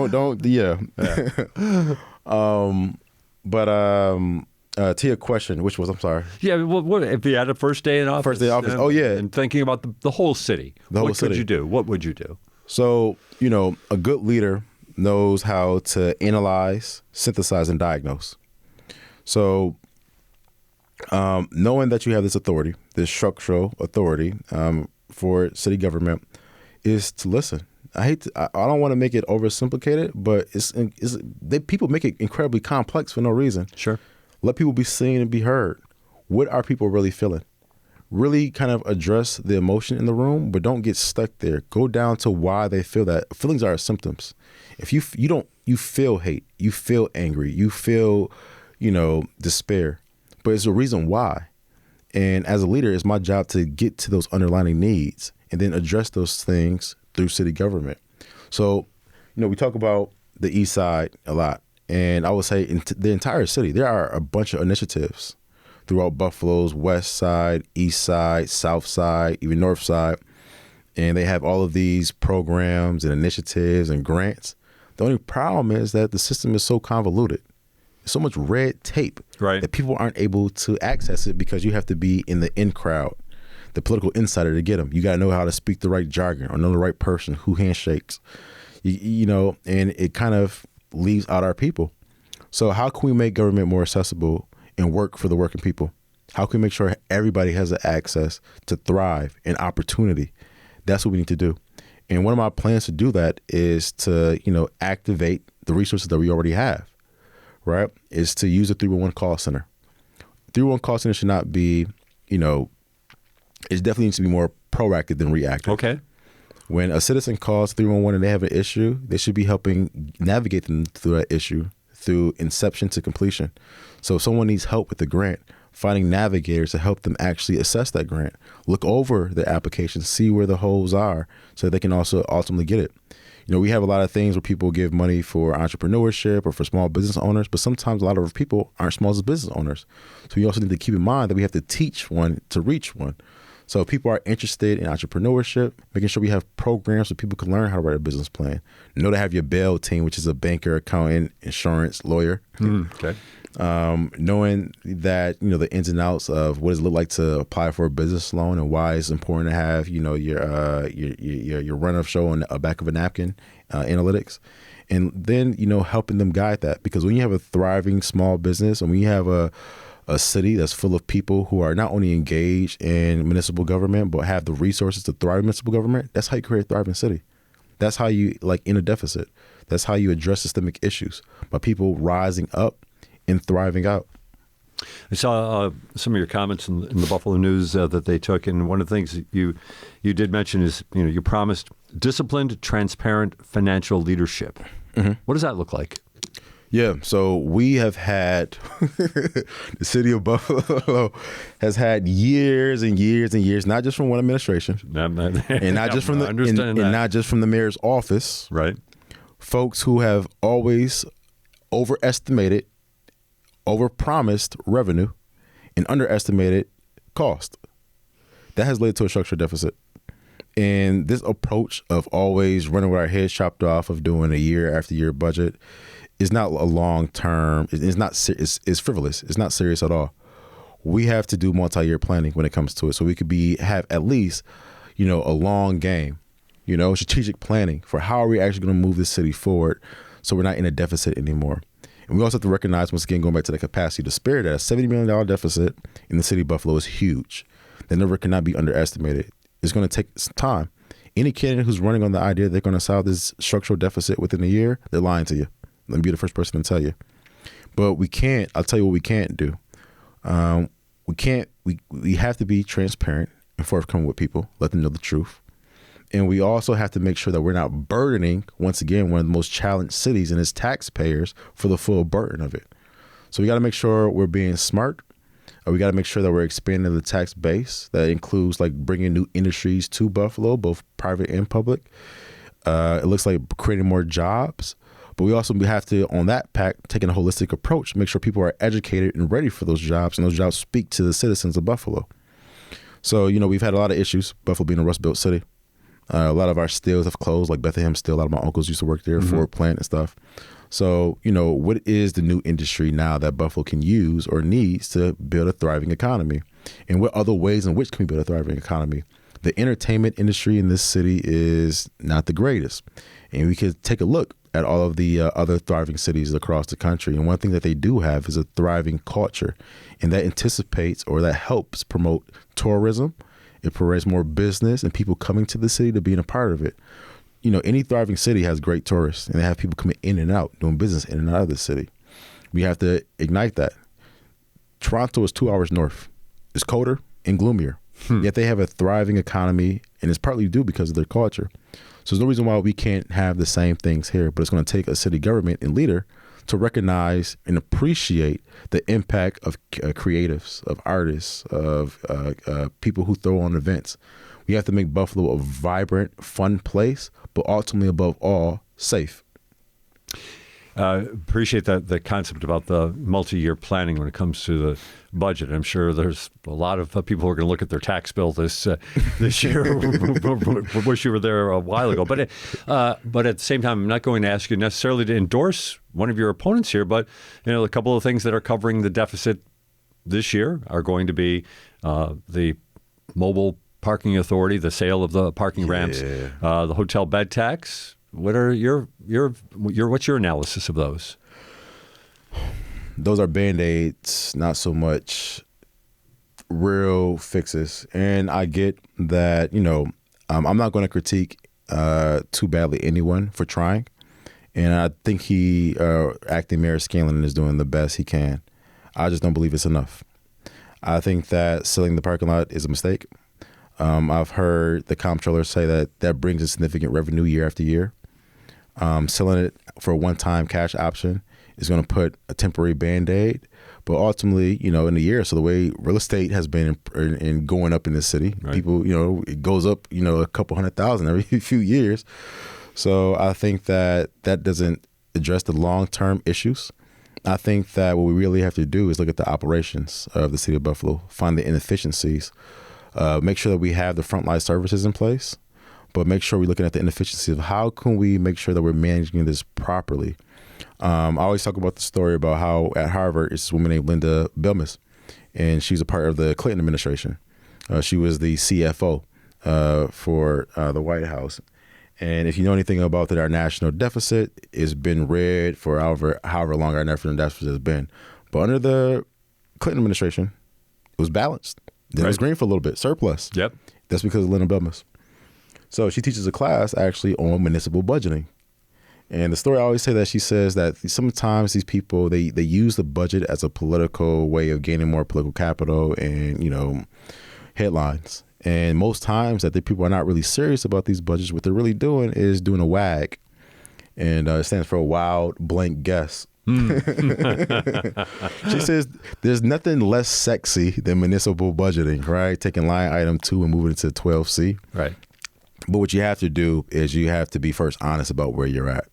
To your question, which was, I'm sorry. Yeah, what if you had a first day in office? First day in office, and thinking about the whole city. What could you do? What would you do? So, a good leader knows how to analyze, synthesize, and diagnose. So, knowing that you have this authority, this structural authority for city government, is to listen. I don't want to make it oversimplicated, but people make it incredibly complex for no reason. Sure. Let people be seen and be heard. What are people really feeling? Really kind of address the emotion in the room, but don't get stuck there. Go down to why they feel that. Feelings are symptoms. If you feel hate, you feel angry, you feel, despair, but it's a reason why. And as a leader, it's my job to get to those underlying needs and then address those things through city government. So, we talk about the East Side a lot. And I would say in the entire city, there are a bunch of initiatives throughout Buffalo's West Side, East Side, South Side, even North Side. And they have all of these programs and initiatives and grants. The only problem is that the system is so convoluted. There's so much red tape that people aren't able to access it because you have to be in the in crowd, the political insider to get them. You got to know how to speak the right jargon or know the right person who handshakes, and it kind of leaves out our people. So how can we make government more accessible and work for the working people? How can we make sure everybody has the access to thrive and opportunity? That's what we need to do. And one of my plans to do that is to, activate the resources that we already have, right? Is to use a 311 call center. 311 call center should not be, it definitely needs to be more proactive than reactive. Okay. When a citizen calls 311 and they have an issue, they should be helping navigate them through that issue through inception to completion. So if someone needs help with the grant, finding navigators to help them actually assess that grant, look over the application, see where the holes are so they can also ultimately get it. We have a lot of things where people give money for entrepreneurship or for small business owners, but sometimes a lot of people aren't small business owners. So you also need to keep in mind that we have to teach one to reach one. So if people are interested in entrepreneurship, making sure we have programs so people can learn how to write a business plan. Know to have your bail team, which is a banker, accountant, insurance, lawyer. Okay. Knowing that, the ins and outs of what does it look like to apply for a business loan and why it's important to have, your run-up show on the back of a napkin, analytics. And then, helping them guide that. Because when you have a thriving small business and when you have a city that's full of people who are not only engaged in municipal government, but have the resources to thrive in municipal government, that's how you create a thriving city. That's how you, in a deficit. That's how you address systemic issues by people rising up and thriving out. I saw some of your comments in the Buffalo News that they took, and one of the things you did mention is, you promised disciplined, transparent financial leadership. Mm-hmm. What does that look like? Yeah, so we have had, the city of Buffalo has had years and years and years, not just from one administration, and not just from not just from the mayor's office, right? Folks who have always overestimated, overpromised revenue, and underestimated cost. That has led to a structural deficit. And this approach of always running with our heads chopped off, of doing a year after year budget, is not a long term. It's frivolous. It's not serious at all. We have to do multi-year planning when it comes to it, so we could have at least, a long game, strategic planning for how are we actually going to move this city forward, so we're not in a deficit anymore. And we also have to recognize, once again, going back to the capacity, the spirit, that a $70 million deficit in the city of Buffalo is huge. That number cannot be underestimated. It's going to take some time. Any candidate who's running on the idea they're going to solve this structural deficit within a year, they're lying to you. Let me be the first person to tell you. But we can't. I'll tell you what we can't do. We have to be transparent and forthcoming with people, let them know the truth. And we also have to make sure that we're not burdening, once again, one of the most challenged cities and its taxpayers for the full burden of it. So we got to make sure we're being smart. We got to make sure that we're expanding the tax base. That includes bringing new industries to Buffalo, both private and public. It looks like creating more jobs. But we also have to, on that pack, taking a holistic approach, make sure people are educated and ready for those jobs, and those jobs speak to the citizens of Buffalo. So, we've had a lot of issues, Buffalo being a Rust-Belt city. A lot of our stills have closed, like Bethlehem Still. A lot of my uncles used to work there, Ford plant and stuff. So, what is the new industry now that Buffalo can use or needs to build a thriving economy? And what other ways in which can we build a thriving economy? The entertainment industry in this city is not the greatest. And we could take a look at all of the other thriving cities across the country. And one thing that they do have is a thriving culture. And that anticipates, or that helps promote, tourism. It promotes more business and people coming to the city to being a part of it. Any thriving city has great tourists, and they have people coming in and out, doing business in and out of the city. We have to ignite that. Toronto is 2 hours north. It's colder and gloomier. Yet they have a thriving economy, and it's partly due because of their culture. So there's no reason why we can't have the same things here, but it's going to take a city government and leader to recognize and appreciate the impact of creatives, of artists, of people who throw on events. We have to make Buffalo a vibrant, fun place, but ultimately, above all, safe. Appreciate the concept about the multi-year planning when it comes to the budget. I'm sure there's a lot of people who are going to look at their tax bill this year. Wish you were there a while ago. But at the same time, I'm not going to ask you necessarily to endorse one of your opponents here. But a couple of things that are covering the deficit this year are going to be the mobile parking authority, the sale of the parking ramps, the hotel bed tax. What are what's your analysis of those? Those are Band-Aids, not so much real fixes. And I get that, I'm not going to critique too badly anyone for trying. And I think acting Mayor Scanlon is doing the best he can. I just don't believe it's enough. I think that sealing the parking lot is a mistake. I've heard the comptroller say that brings a significant revenue year after year. Selling it for a one-time cash option is going to put a temporary Band-Aid. But ultimately, in a year, so the way real estate has been in going up in this city, right. People, it goes up, a couple 100,000 every few years. So I think that doesn't address the long-term issues. I think that what we really have to do is look at the operations of the city of Buffalo, find the inefficiencies, make sure that we have the frontline services in place, but make sure we're looking at the inefficiencies of how can we make sure that we're managing this properly. I always talk about the story about how at Harvard, it's this woman named Linda Bilmes, and she's a part of the Clinton administration. She was the CFO for the White House. And if you know anything about that, our national deficit has been red for however long our national deficit has been. But under the Clinton administration, it was balanced. Then it was green for a little bit, surplus. Yep. That's because of Linda Bilmes. So she teaches a class actually on municipal budgeting. And the story I always say that she says that sometimes these people, they use the budget as a political way of gaining more political capital and, headlines. And most times that the people are not really serious about these budgets. What they're really doing is doing a WAG. And it stands for a wild blank guess. She says there's nothing less sexy than municipal budgeting, right? Taking line item 2 and moving it to 12C. Right. But what you have to do is you have to be first honest about where you're at.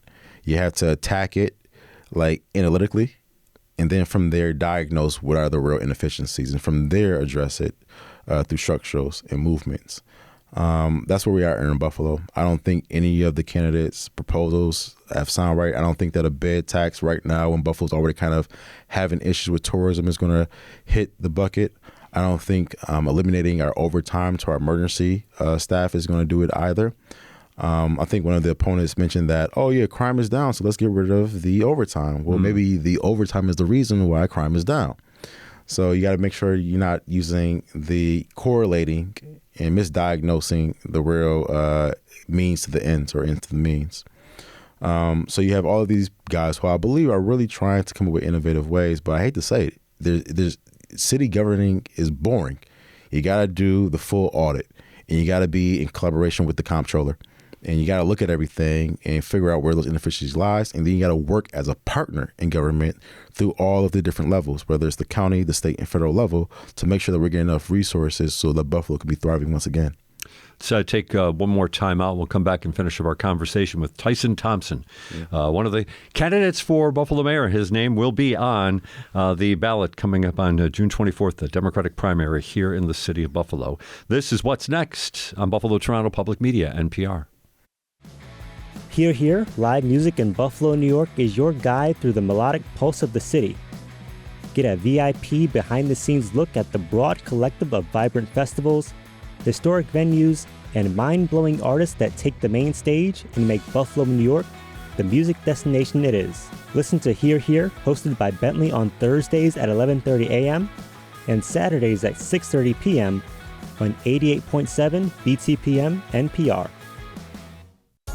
You have to attack it like analytically, and then from there diagnose what are the real inefficiencies, and from there address it through structurals and movements. That's where we are in Buffalo. I don't think any of the candidates' proposals have sound right. I don't think that a bed tax right now, when Buffalo's already kind of having issues with tourism, is going to hit the bucket. I don't think eliminating our overtime to our emergency staff is going to do it either. I think one of the opponents mentioned that, crime is down, so let's get rid of the overtime. Well, maybe the overtime is the reason why crime is down. So you got to make sure you're not using the correlating and misdiagnosing the real means to the ends or ends to the means. So you have all of these guys who I believe are really trying to come up with innovative ways, but I hate to say it, there's city governing is boring. You got to do the full audit, and you got to be in collaboration with the comptroller, and you got to look at everything and figure out where those inefficiencies lies, and then you got to work as a partner in government through all of the different levels, whether it's the county, the state, and federal level, to make sure that we're getting enough resources so that Buffalo can be thriving once again. So take one more time out. We'll come back and finish up our conversation with Tyson Thompson, one of the candidates for Buffalo mayor. His name will be on the ballot coming up on June 24th, the Democratic primary here in the city of Buffalo. This is What's Next on Buffalo Toronto Public Media, NPR. Hear Here, live music in Buffalo, New York is your guide through the melodic pulse of the city. Get a VIP behind-the-scenes look at the broad collective of vibrant festivals, historic venues, and mind-blowing artists that take the main stage and make Buffalo, New York, the music destination it is. Listen to Hear Here, hosted by Bentley on Thursdays at 11:30 a.m. and Saturdays at 6:30 p.m. on 88.7 BTPM NPR.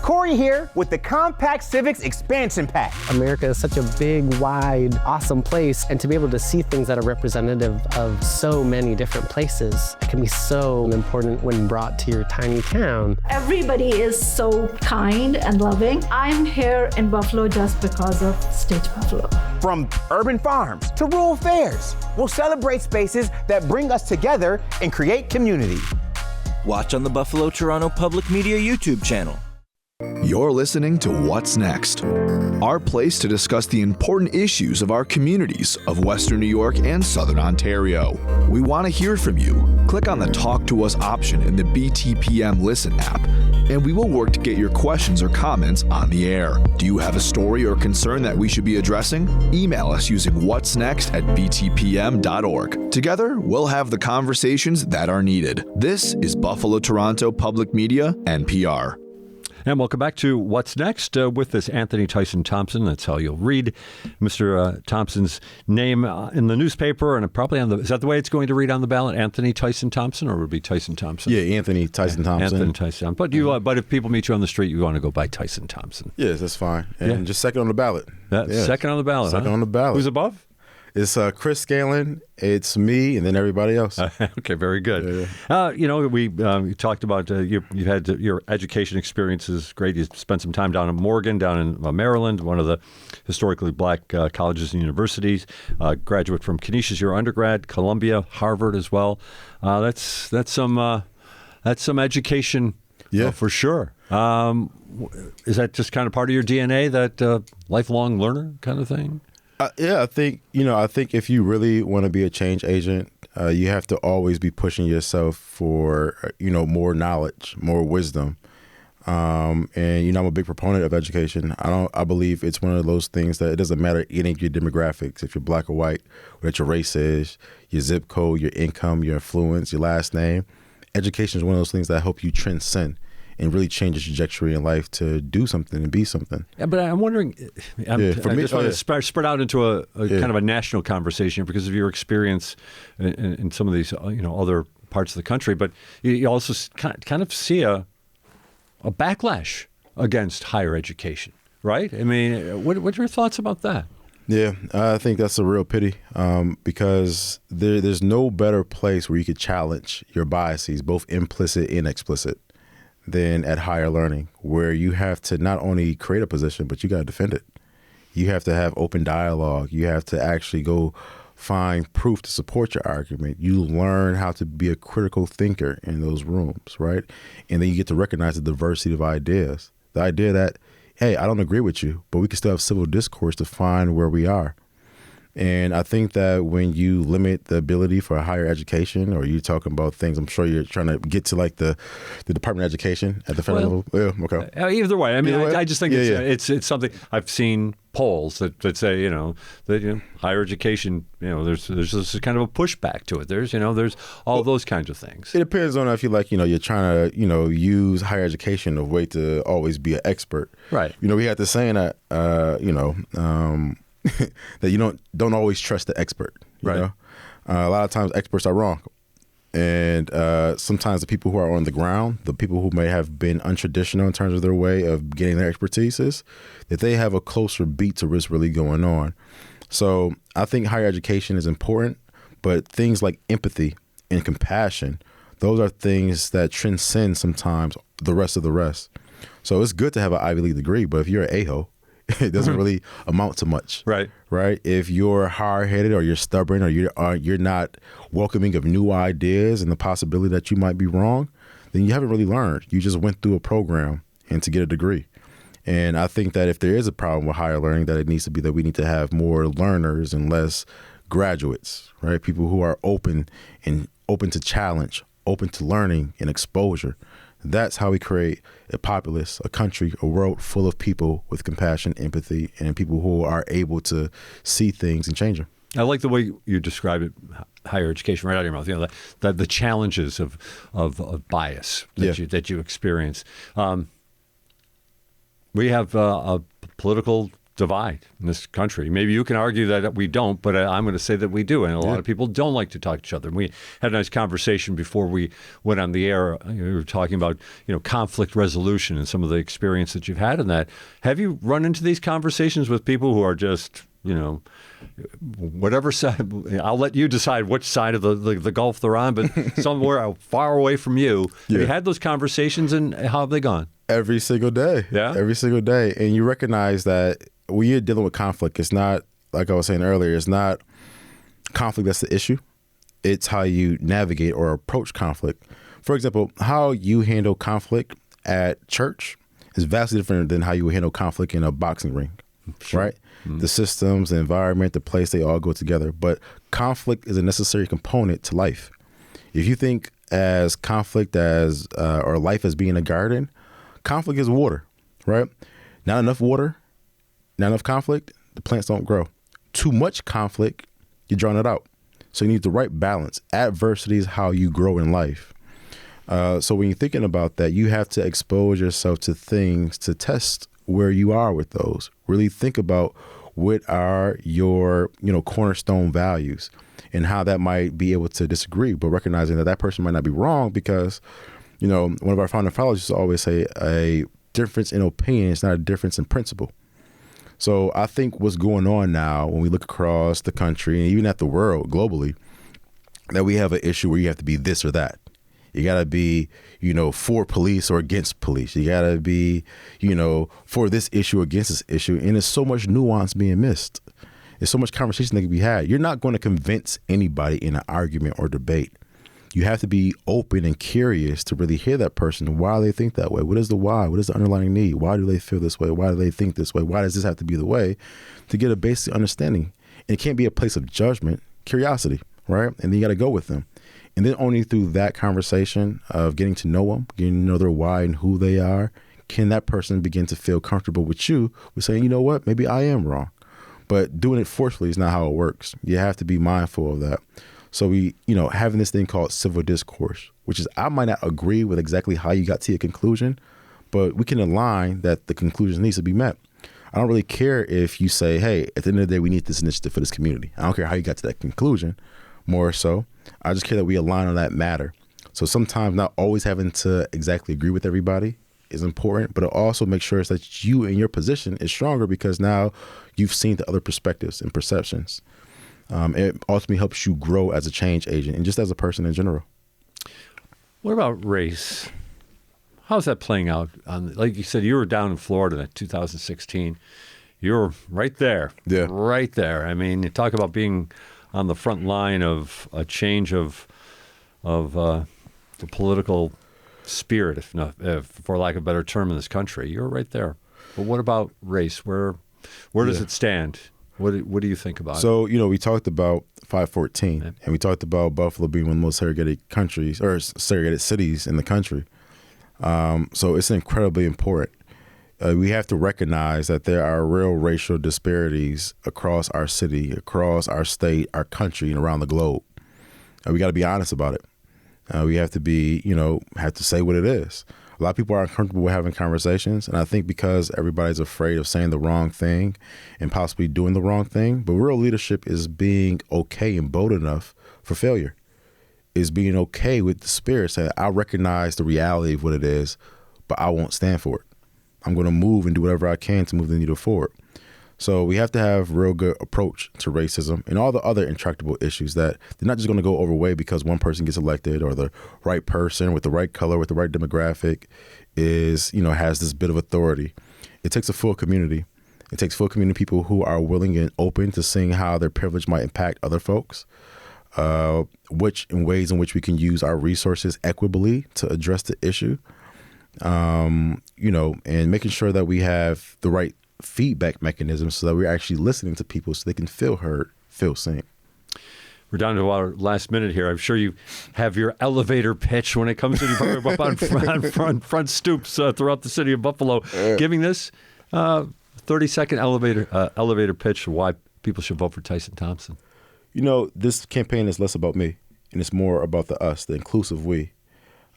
Corey here with the Compact Civics Expansion Pack. America is such a big, wide, awesome place, and to be able to see things that are representative of so many different places can be so important when brought to your tiny town. Everybody is so kind and loving. I'm here in Buffalo just because of Stage Buffalo. From urban farms to rural fairs, we'll celebrate spaces that bring us together and create community. Watch on the Buffalo Toronto Public Media YouTube channel. You're listening to What's Next, our place to discuss the important issues of our communities of Western New York and Southern Ontario. We want to hear from you. Click on the Talk to Us option in the BTPM Listen app, and we will work to get your questions or comments on the air. Do you have a story or concern that we should be addressing? Email us using whatsnext@btpm.org. Together, we'll have the conversations that are needed. This is Buffalo Toronto Public Media, NPR. And welcome back to What's Next with this Anthony Tyson Thompson. That's how you'll read Mr. Thompson's name in the newspaper, and probably is that the way it's going to read on the ballot? Anthony Tyson Thompson, or would it be Tyson Thompson? Yeah, Anthony Tyson Thompson. Anthony Tyson. But but if people meet you on the street, you want to go by Tyson Thompson. Yes, that's fine. And just second on the ballot. Second on the ballot. Second on the ballot. Who's above? It's Chris Scanlon, it's me, and then everybody else. Okay, very good. We talked about you've had your education experience is great. You spent some time down in Morgan, down in Maryland, one of the historically black colleges and universities. Graduate from Canisius, your undergrad, Columbia, Harvard as well. That's some education, for sure. Is that just kind of part of your DNA, that lifelong learner kind of thing? I think if you really want to be a change agent, you have to always be pushing yourself for, more knowledge, more wisdom. And, I'm a big proponent of education. I believe it's one of those things that it doesn't matter any of your demographics, if you're black or white, what your race is, your zip code, your income, your influence, your last name. Education is one of those things that help you transcend and really change the trajectory in life to do something and be something. Yeah, but I'm wondering, I just want to spread out into a kind of a national conversation because of your experience in some of these, other parts of the country. But you also kind of see a backlash against higher education, right? I mean, what are your thoughts about that? Yeah, I think that's a real pity because there's no better place where you could challenge your biases, both implicit and explicit, than at higher learning, where you have to not only create a position, but you got to defend it. You have to have open dialogue. You have to actually go find proof to support your argument. You learn how to be a critical thinker in those rooms, right? And then you get to recognize the diversity of ideas. The idea that, hey, I don't agree with you, but we can still have civil discourse to find where we are. And I think that when you limit the ability for higher education, or you're talking about things, I'm sure you're trying to get to like the Department of Education at the federal level. Yeah, okay. Either way, I mean, I just think it's something. I've seen polls that say that higher education, there's just kind of a pushback to it. There's all those kinds of things. It depends on if you you're trying to use higher education as a way to always be an expert. Right. We had this saying that that you don't always trust the expert. You know? A lot of times experts are wrong. And sometimes the people who are on the ground, the people who may have been untraditional in terms of their way of getting their expertise, is that they have a closer beat to what's really going on. So I think higher education is important, but things like empathy and compassion, those are things that transcend sometimes the rest of the rest. So it's good to have an Ivy League degree, but if you're an a-hole, it doesn't really amount to much. Right. If you're hard-headed or you're stubborn or you're not welcoming of new ideas and the possibility that you might be wrong, then you haven't really learned. You just went through a program and to get a degree. And I think that if there is a problem with higher learning, that it needs to be that we need to have more learners and less graduates, right? People who are open to challenge, open to learning and exposure. That's how we create a populace, a country, a world full of people with compassion, empathy, and people who are able to see things and change them. I like the way you describe it, higher education, right out of your mouth. The challenges of bias that you experience. We have a political divide in this country. Maybe you can argue that we don't, but I'm going to say that we do. And a lot of people don't like to talk to each other. And we had a nice conversation before we went on the air. We were talking about, conflict resolution and some of the experience that you've had in that. Have you run into these conversations with people who are just, whatever side? I'll let you decide which side of the gulf they're on, but somewhere far away from you. Have you had those conversations, and how have they gone? Every single day. Yeah. Every single day. And you recognize that when you're dealing with conflict, it's not, like I was saying earlier, it's not conflict that's the issue. It's how you navigate or approach conflict. For example, how you handle conflict at church is vastly different than how you would handle conflict in a boxing ring, right? Mm-hmm. The systems, the environment, the place, they all go together. But conflict is a necessary component to life. If you think as conflict as or life as being a garden, conflict is water, right? Not enough water, not enough conflict, the plants don't grow. Too much conflict, you're drawing it out. So you need the right balance. Adversity is how you grow in life. So when you're thinking about that, you have to expose yourself to things to test where you are with those. Really think about what are your, cornerstone values and how that might be able to disagree, but recognizing that that person might not be wrong because, one of our founding fathers used to always say a difference in opinion is not a difference in principle. So I think what's going on now when we look across the country and even at the world globally, that we have an issue where you have to be this or that. You got to be, for police or against police. You got to be, for this issue or against this issue. And there's so much nuance being missed. There's so much conversation that can be had. You're not going to convince anybody in an argument or debate. You have to be open and curious to really hear that person, why they think that way. What is the why? What is the underlying need? Why do they feel this way? Why do they think this way? Why does this have to be the way? To get a basic understanding. And it can't be a place of judgment, curiosity, right? And then you got to go with them. And then only through that conversation of getting to know them, getting to know their why and who they are, can that person begin to feel comfortable with you with saying, you know what, maybe I am wrong. But doing it forcefully is not how it works. You have to be mindful of that. So we, having this thing called civil discourse, which is I might not agree with exactly how you got to your conclusion, but we can align that the conclusion needs to be met. I don't really care if you say, hey, at the end of the day, we need this initiative for this community. I don't care how you got to that conclusion. More so, I just care that we align on that matter. So sometimes not always having to exactly agree with everybody is important, but it also makes sure that you in your position is stronger because now you've seen the other perspectives and perceptions. It ultimately helps you grow as a change agent and just as a person in general. What about race? How's that playing out? Like you said, you were down in Florida in 2016. You're right there. Yeah. Right there. I mean, you talk about being on the front line of a change of the political spirit, if for lack of a better term, in this country. You're right there. But what about race? Where does it stand? What do you think about it? So, we talked about 514, and we talked about Buffalo being one of the most segregated countries or segregated cities in the country. So it's incredibly important. We have to recognize that there are real racial disparities across our city, across our state, our country, and around the globe. We got to be honest about it. We have to be, have to say what it is. A lot of people are uncomfortable with having conversations, and I think because everybody's afraid of saying the wrong thing and possibly doing the wrong thing, but real leadership is being okay and bold enough for failure, is being okay with the spirit, saying, I recognize the reality of what it is, but I won't stand for it. I'm going to move and do whatever I can to move the needle forward. So we have to have real good approach to racism and all the other intractable issues that they're not just going to go away because one person gets elected or the right person with the right color, with the right demographic is, has this bit of authority. It takes a full community. It takes full community people who are willing and open to seeing how their privilege might impact other folks, ways in which we can use our resources equitably to address the issue, and making sure that we have the right feedback mechanisms so that we're actually listening to people so they can feel heard, feel seen. We're down to our last minute here. I'm sure you have your elevator pitch when it comes to up on front stoops throughout the city of Buffalo. Giving this 30-second elevator pitch why people should vote for Tyson Thompson. This campaign is less about me, and it's more about the us, the inclusive we.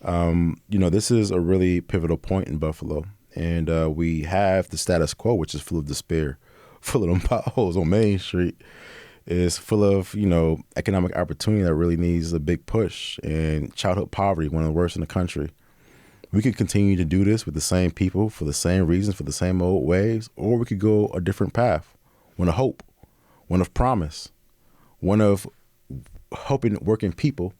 This is a really pivotal point in Buffalo. And we have the status quo, which is full of despair, full of them potholes on Main Street. It's full of, economic opportunity that really needs a big push, and childhood poverty, one of the worst in the country. We could continue to do this with the same people for the same reasons, for the same old ways, or we could go a different path, one of hope, one of promise, one of helping working people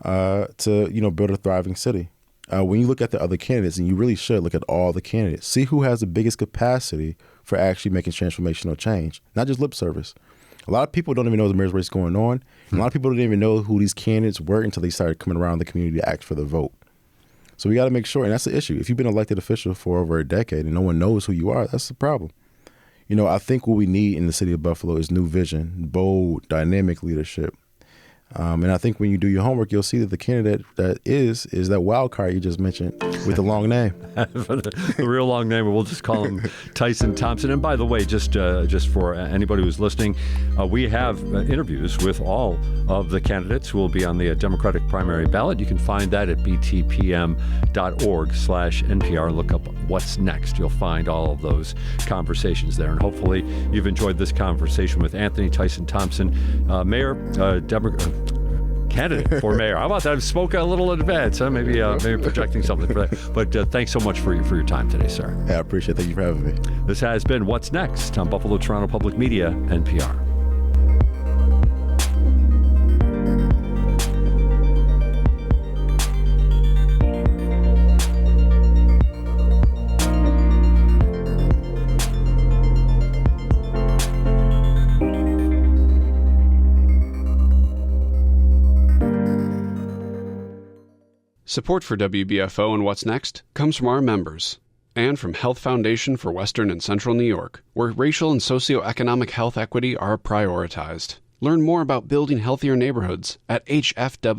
to, build a thriving city. When you look at the other candidates, and you really should look at all the candidates, see who has the biggest capacity for actually making transformational change, not just lip service. A lot of people don't even know the mayor's race going on. And a lot of people didn't even know who these candidates were until they started coming around the community to ask for the vote. So we got to make sure, and that's the issue. If you've been elected official for over a decade and no one knows who you are, that's the problem. I think what we need in the city of Buffalo is new vision, bold, dynamic leadership, And I think when you do your homework, you'll see that the candidate that is that wild card you just mentioned with the long name. the real long name, we'll just call him Tyson Thompson. And by the way, just for anybody who's listening, we have interviews with all of the candidates who will be on the Democratic primary ballot. You can find that at btpm.org/NPR. Look up What's Next. You'll find all of those conversations there. And hopefully you've enjoyed this conversation with Anthony Tyson Thompson, candidate for mayor. How about that? I spoke a little in advance, huh? Maybe projecting something for that. But thanks so much for your time today, sir. Yeah, I appreciate it. Thank you for having me. This has been What's Next on Buffalo Toronto Public Media, NPR. Support for WBFO and What's Next comes from our members and from Health Foundation for Western and Central New York, where racial and socioeconomic health equity are prioritized. Learn more about building healthier neighborhoods at hfwcny.org.